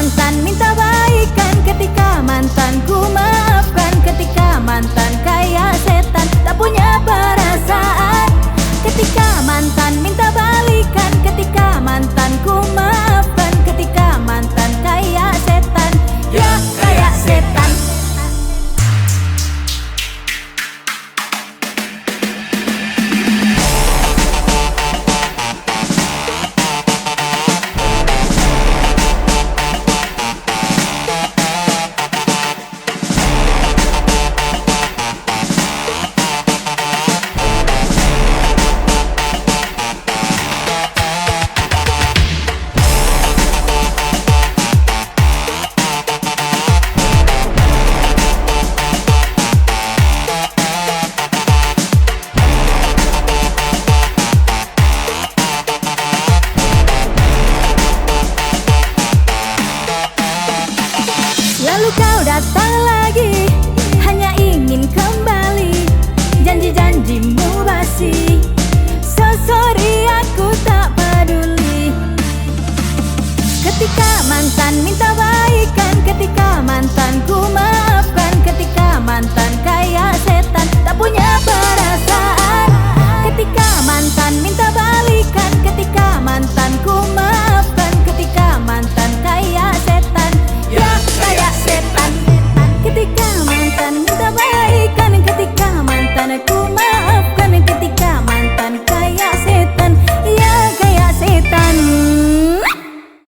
mantan minta baikan, ketika mantanku maafkan, ketika mantan kayak setan tak punya perasaan. Ketika mantan minta balikan, ketika mantanku maafkan, ketika mantan kayak setan, ya kayak setan. Lalu kau datang lagi, hanya ingin kembali, janji-janjimu basi. So sorry aku tak peduli. Ketika mantan minta baikan, ketika mantanku